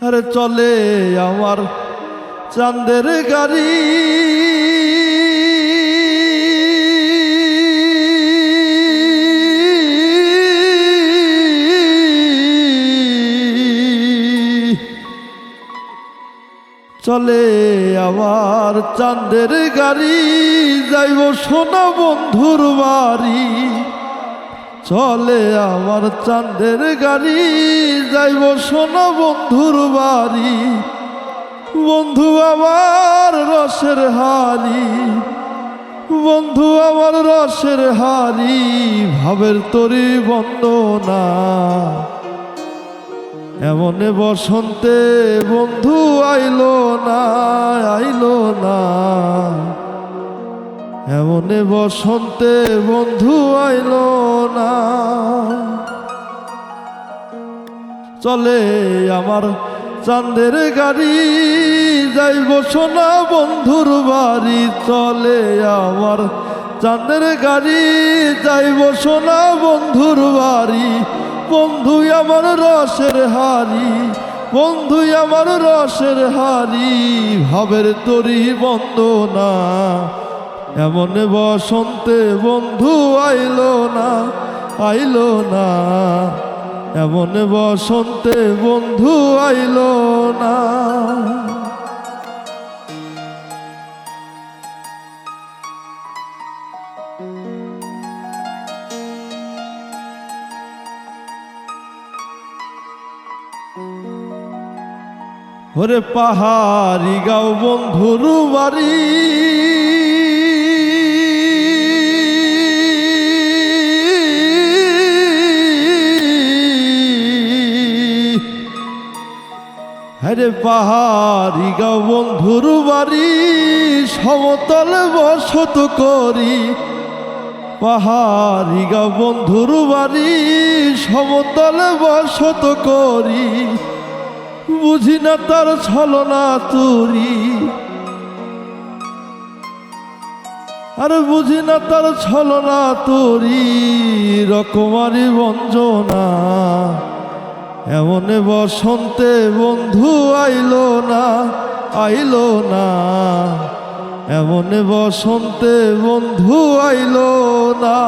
আরে চলে আমার চাঁদের গাড়ি, চলে আমার চাঁদের গাড়ি, যাইব সোনা বন্ধুর বাড়ি। চলে আমার চাঁদের গাড়ি, যাইব সোনা বন্ধুর বাড়ি। বন্ধু আমার রসের হাড়ি, বন্ধু আমার রসের হাড়ি, ভাবের তরি বন্দনা। এমনে বসন্তে বন্ধু আইলো না, আইলো না। এমনে বসন্তে বন্ধু আইলো না। চলে আমার চাঁদের গাড়ি, যাইব সোনা বন্ধুর বাড়ি। চলে আমার চাঁদের গাড়ি, যাইব সোনা বন্ধুর বাড়ি। বন্ধু আমার রসের হাড়ি, বন্ধু আমার রসের হাড়ি, ভাবের তরি বন্দনা। এমন বসন্তে বন্ধু আইলো না, আইলো না। এমন বসন্তে বন্ধু আইলো না। ওরে পাহাড়ি গাঁও বন্ধুর বাড়ি, আরে পাহাড়ি গাঁও বন্ধুর বাড়ি, সমতলে বসত করি। পাহাড়ি গাঁও বন্ধুর বাড়ি, সমতলে বসত করি। বুঝি না তার ছলনা তুরি, আরে বুঝি না তার ছলনা তুরি, রকমারি বঞ্জনা। এমনে বসন্তে বন্ধু আইলো না, আইলো না। এমনে বসন্তে বন্ধু আইলো না।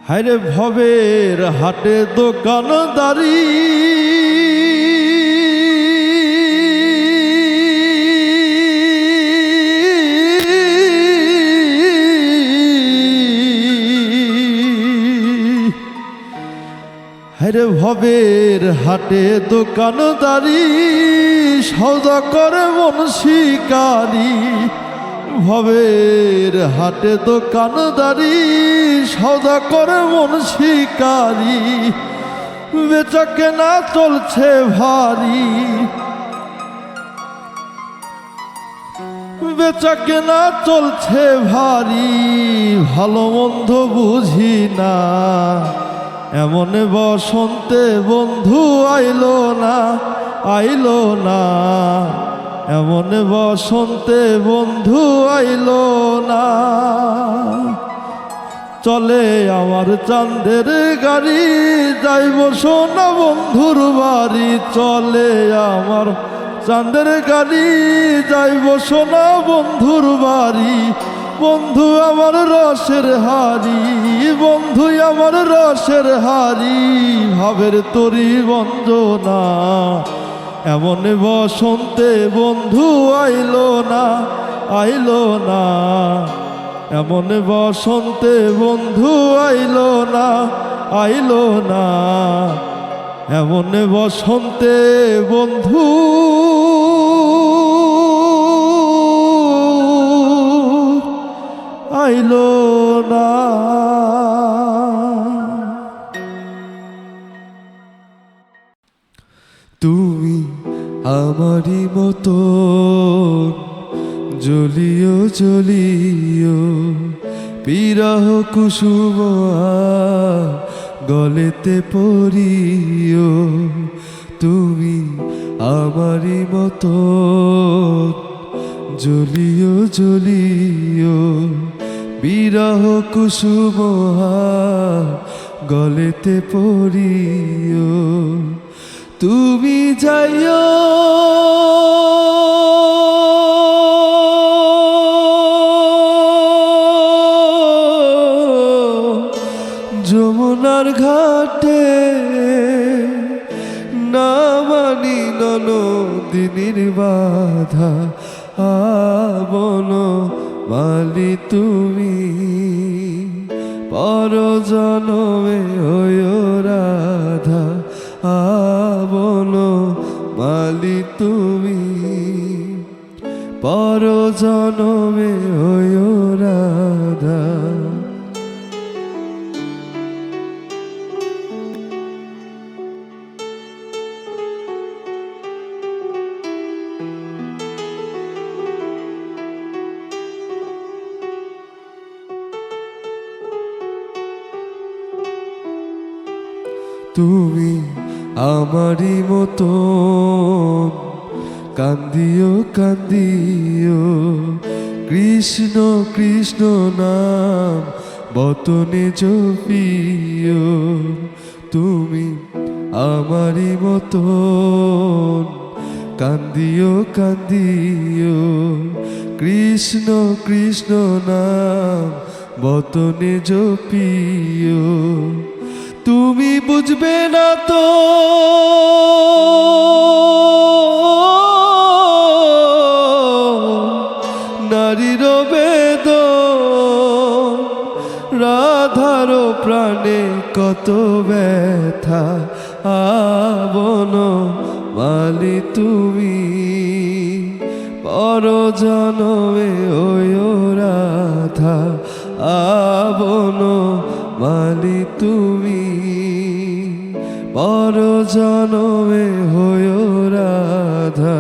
হায়রে ভবের হাটে দোকানদারি, হায়রে ভবের হাটে দোকানদারি, সওদা করে মন শিকারি। ভবের হাটে দোকানদারি, সওদা করে মন শিকারি। বেচা কেনা চলছে ভারী, বেচা কেনা চলছে ভারী, ভালো মন্দ বুঝি না। এমনে বসন্তে বন্ধু আইলো না, আইলো না। এমন বসন্তে বন্ধু আইলো না। চলে আমার চাঁদের গাড়ি, যাইব সোনা বন্ধুর বাড়ি। চলে আমার চাঁদের গাড়ি, যাইব সোনা বন্ধুর বাড়ি। বন্ধু আমার রসের হাড়ি, বন্ধু আমার রসের হাড়ি, ভাবের তরি বঞ্জনা। এমন বসন্তে বন্ধু আইলো না, আইলো না। এমন বসন্তে বন্ধু আইলো না, আইলো না। এমন বসন্তে বন্ধু আইলো না। তুমি আমারই মতো জ্বলিও জ্বলিও, বিরহ কুসুম গলেতে পড়িও। তুমি আমার আমারই মতো জ্বলিও জ্বলিও বিরহ কুসুম গলেতে পড়িও তুমি যাইও যমুনার ঘাটে না মানি নদীর বাধা আবন মালি তুমি পর জনমে হইও রাধা আবন মালি তুমি পর জনমে হইও রাধা তুমি আমারই মতো কান্দিও কান্দিও কৃষ্ণ কৃষ্ণ নাম বতনে জপিও তুমি আমারই মতো কান্দিও কান্দিও কৃষ্ণ কৃষ্ণ নাম বতনে জপিও তুমি বুঝবে না তো নারীর বেদ রাধার প্রাণে কত ব্যথা আবন মালি তুমি পর জনমে ওয়ো রাধা আবন মালি তুমি পর জনমে হইও রাধা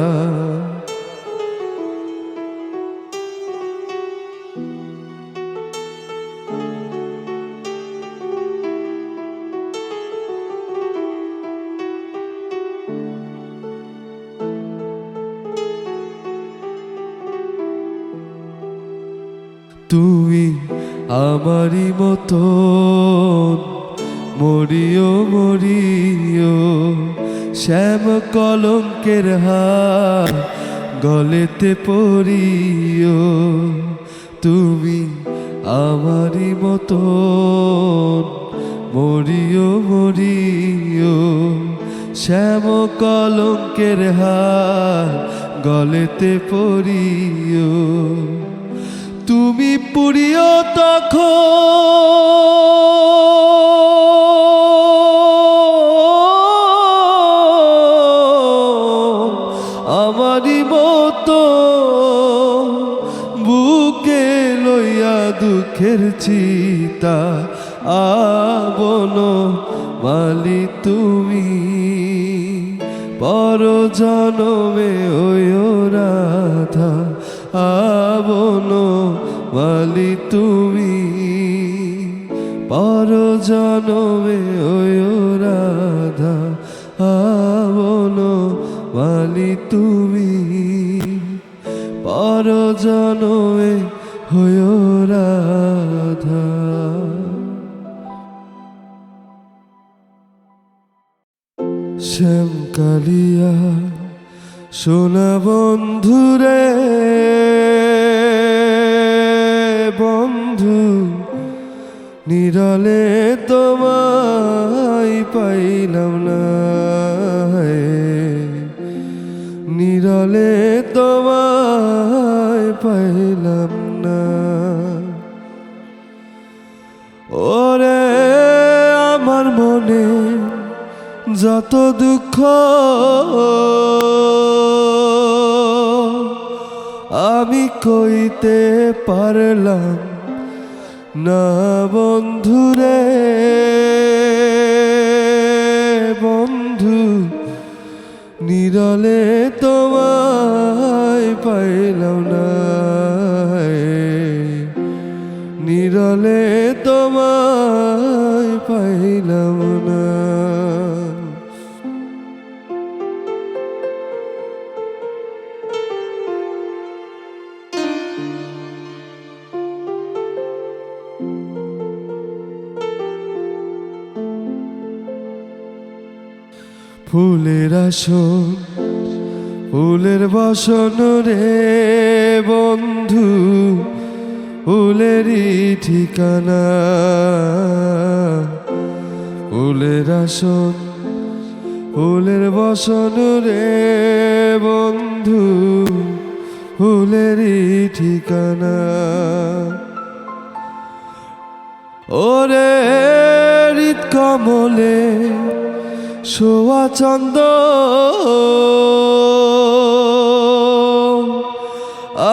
তুমি আমারই মতো মরিও মরিও শ্যাম কলঙ্কের হার গলেতে পড়িও তুমি আমারই মতো মরিও মরিও শ্যাম কলঙ্কের হার গলেতে পড়িও তুমি পুরিও তখন আমারই মতো বুকে লইয়া দুঃখের চিতা আবন মালি তুমি পর জনমে ওয়ো রাধা আবন মালি তুমি পর জনমে ওয়ো রাধা আবন মালি তুমি পর জনমে ওয়ো রাধা শ্যাম কালিয়া সোনা বন্ধুরে বন্ধু নিরলে তোমায় পাইলাম না নিরলে তোমায় পাইলাম না ওরে আমার মনে যত দুঃখ আমি কইতে পারলাম না বন্ধুরে বন্ধু নিরলে তোমায় পাইলাম না নিরলে তোমায় পাইলাম না ফুলের আসন ফুলের বসন রে বন্ধু, ফুলেরই ঠিকানা। ফুলের আসন ফুলের বসন রে বন্ধু, ফুলেরই ঠিকানা। ওরে হৃদ কমলে শোয়া চন্দ,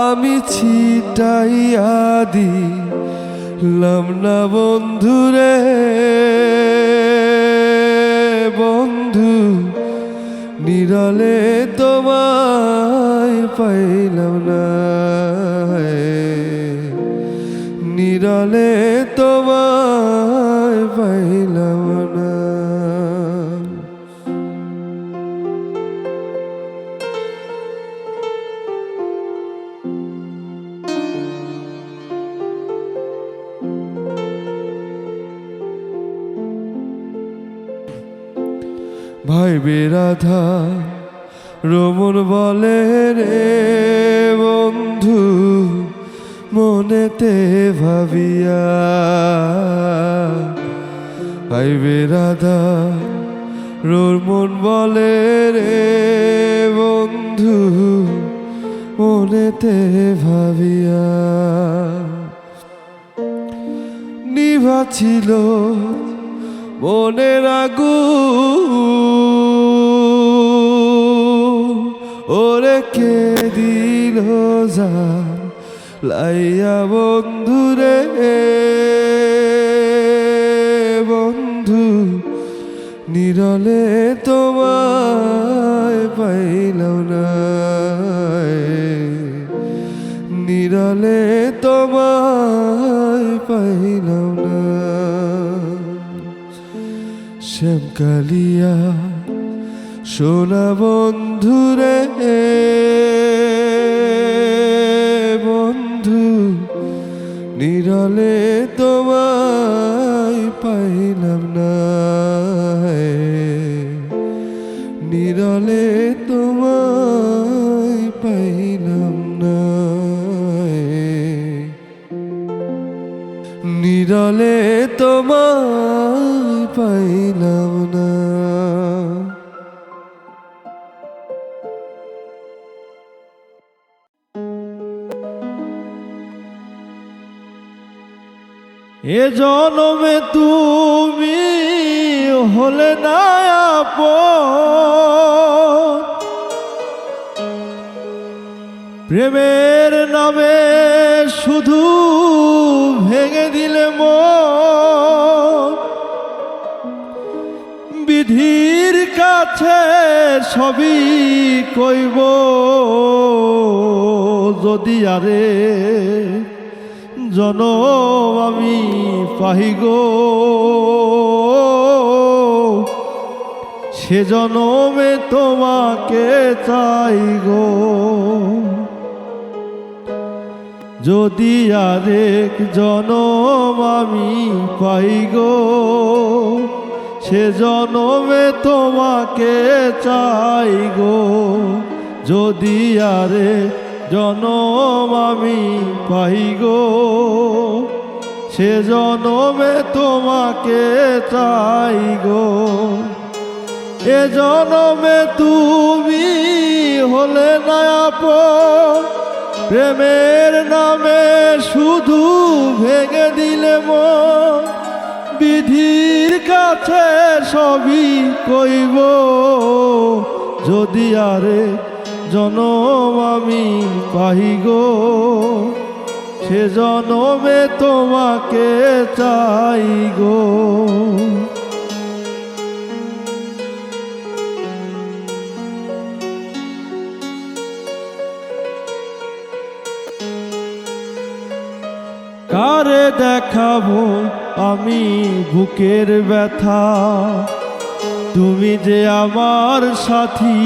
আমি ছিটাইয়া দিলাম না বন্ধুরে। বন্ধু নিরলে তোমায় পাইলাম না, নিরলে তোমায় পাইলাম না। ভাই বেরাধা রমন বলে রে বন্ধু, মনেতে ভাবিয়া। ভাই বেরাধা রমন বলে রে বন্ধু, মনেতে ভাবিয়া। নিভা ছিল মনের আগুন, ওরে কে দিল যা লাইয়া বন্ধুরে। বন্ধু নিরলে তোমায় পাইলাম না, নিরলে তোমায় পাইলাম না। শ্যামকালিয়া সোনা বন্ধুরে, বন্ধু নিরলে তোমায় পাইলাম না, নিরলে তোমায় পাইলাম না, নিরলে তোমায় পাইলাম না। এ জনমে তুমি হলে না আপন, প্রেমের নামে শুধু ভেঙে দিলে মন। বিধির কাছে সবই কইব যদি আরে জনম আমি পাহি গো, সে জনমে তোমাকে চাই গো। যদি আরেক জনম আমি পাই গো, সে জনমে তোমাকে চাই গো। যদি আরেক জনম আমি পাই গো, সে জনমে তোমাকে চাই গো। এ জনমে তুমি হলে না আপন, প্রেমের নামে শুধু ভেঙে দিলে মন। বিধির কাছে সবই কইব যদি আরে জনম আমি পাই গো, সে জনমে তোমাকে চাই গো। কারে দেখাবো আমি বুকের ব্যথা, তুমি যে আমার সাথী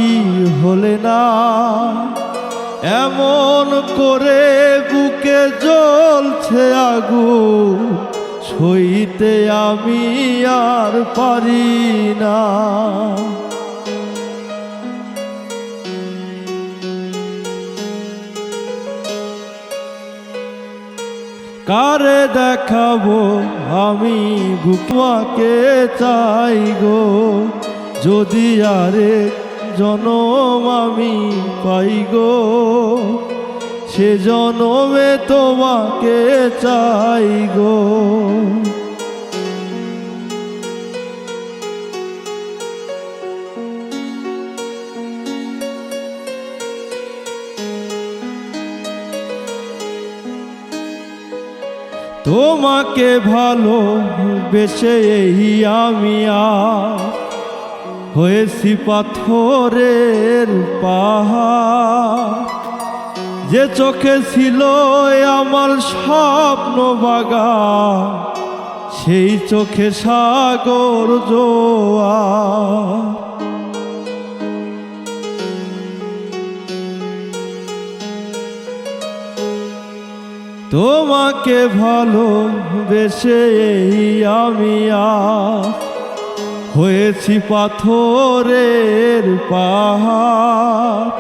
হলে না। এমন করে বুকে জ্বলছে আগুন, সইতে আমি আর পারি না। কারে দেখাবো আমি বুকমাকে চাই গো, যদি আরে জনম আমি পাই গো, সে জনমে তোমাকে চাই গো। তোমাকে ভালো বেসে এই আমি হয়েছি পাথরের পাহাড়, যে চোখে ছিল আমার স্বপ্ন বাগান, সেই চোখে সাগর জোয়ার। তোমাকে ভালো বেসে এই আমি হয়েছি পাথরের পাহাড়,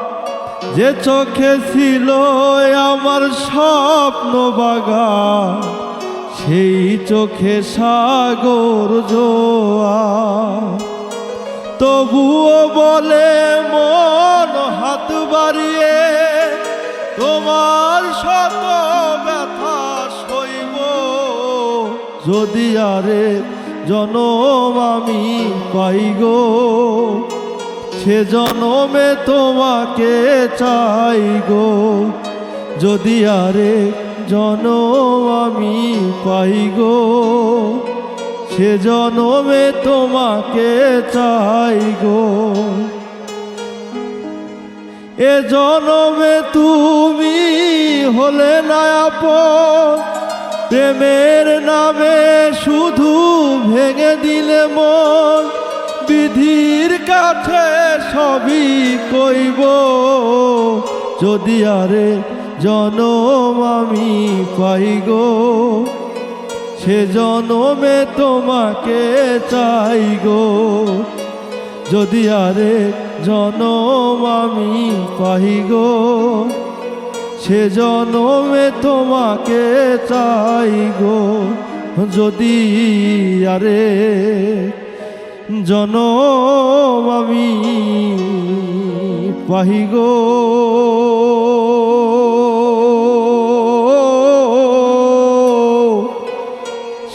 যে চোখে ছিল আমার স্বপ্ন বাগান, সেই চোখে সাগর জোয়ার। তবুও বলে মন হাত বাড়িয়ে, তোমার শত ব্যথা সইব, যদি আরে জনম আমি পাই গো, সে জনমে তোমাকে চাই গো, যদি আরে জনম আমি পাই গো, সে জনমে তোমাকে চাই গো। এ জনমে তুমি হলে না আপন, প্রেমের নামে শুধু ভেঙে দিলে মন, বিধির কাছে সবই কইব, যদি আরে জনম আমি পাই গো, সে জনমে তোমাকে চাই গো, যদি আরে জনম আমি পাই গো, সে জনমে তোমাকে চাই গো, যদি আরে জনম আমি পাই গো।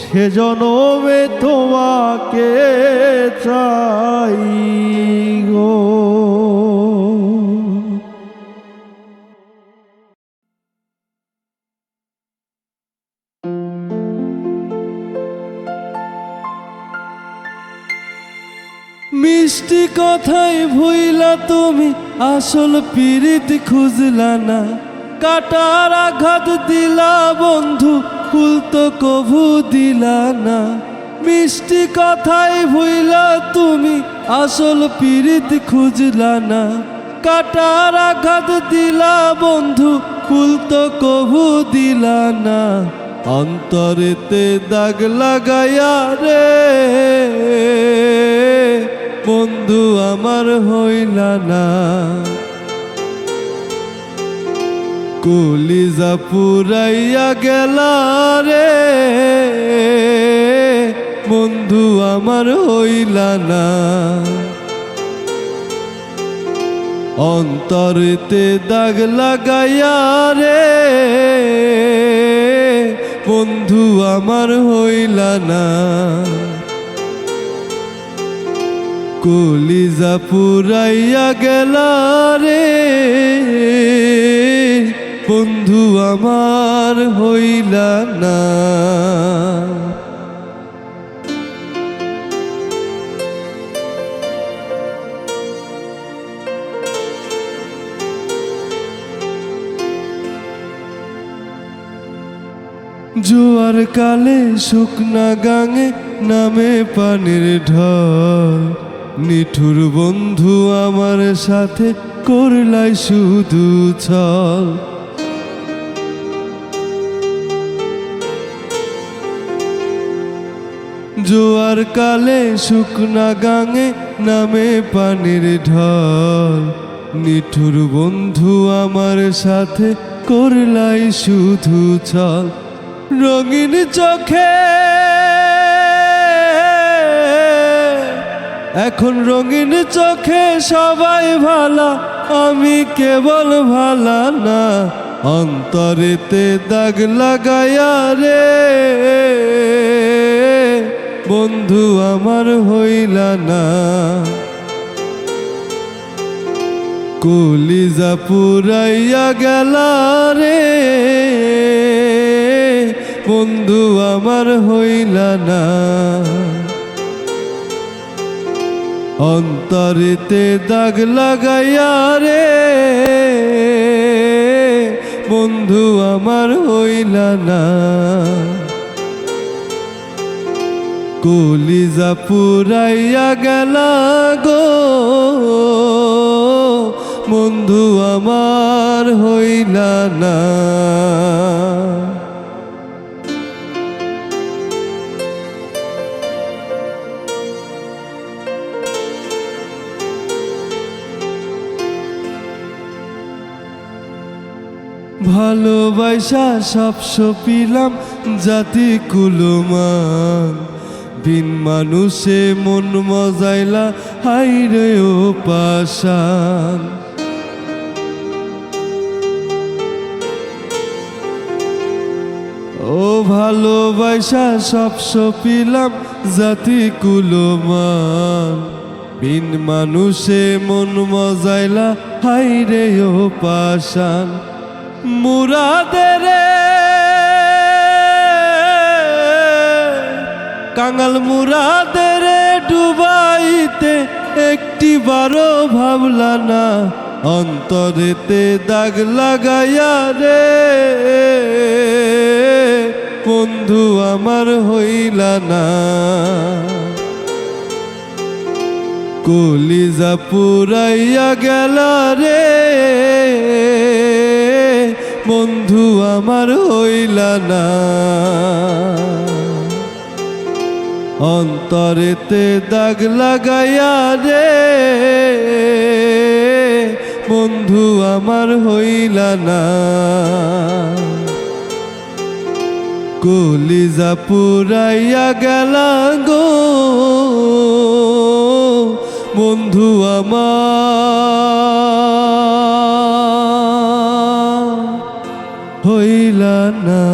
সে জনমে তোমাকে চাই গো। মিষ্টি কথায় ভুইলা তুমি আসল পিরিত খুঁজলা না, কাটার আঘাত দিলা বন্ধু ফুল তো কভু দিলা না। মিষ্টি কথায় ভুইলা তুমি আসল পিরিত খুঁজলা না, কাটার আঘাত দিলা বন্ধু ফুল তো কভু দিলা না। অন্তরেতে দাগ লাগাইয়া রে বন্ধু আমার হইলা না, কলিজা পুরাইয়া গেলা রে বন্ধু আমার হইলা না। অন্তরেতে দাগ লাগাইয়া রে বন্ধু আমার হইলা না, কলিজা পুরাইয়া গেলা রে বন্ধু আমার হইলা না। জোয়ার কালে শুকনা গাঙে নামে পানির ঢল, নিঠুর বন্ধু আমার সাথে করলাই শুধু ছল। জোয়ার কালে শুকনা গাঙে নামে পানির ঢল, নিঠুর বন্ধু আমার সাথে করলাই শুধু ছল। রঙিন চোখে এখন রঙিন চোখে সবাই ভালা, আমি কেবল ভালা না। অন্তরেতে দাগ লাগাইয়া রে বন্ধু আমার হইলা না। কলিজা পুরাইয়া গেলা রে বন্ধু আমার হইলা না। অন্তরেতে দাগ লাগাইয়া রে বন্ধু আমার হইলা না। কলিজা পুরাইয়া গেলা গো বন্ধু আমার হইলা না। ভালোবাসা সব সপিলাম জাতি কুলমান, বিন মানুষে মন মজাইলা হাইরে ও পাশান। ও ভালোবাসা সব সপিলাম জাতি কুলমান, বিন মানুষে মন মজাইলা হাইরে ও পাশান। মুরাদের কাঙাল মুরাদের ডুবাইতে একটি বারো ভাবলা না। অন্তরেতে দাগ লাগাইয়া রে বন্ধু আমার হইলা না। কলিজা পুরাইয়া গেলা রে বন্ধু আমার হইলা না। অন্তরেতে দাগ লাগাইয়া রে বন্ধু আমার হইলা না। কলিজা পুরাইয়া গেলা গো বন্ধু আমার হইলা না।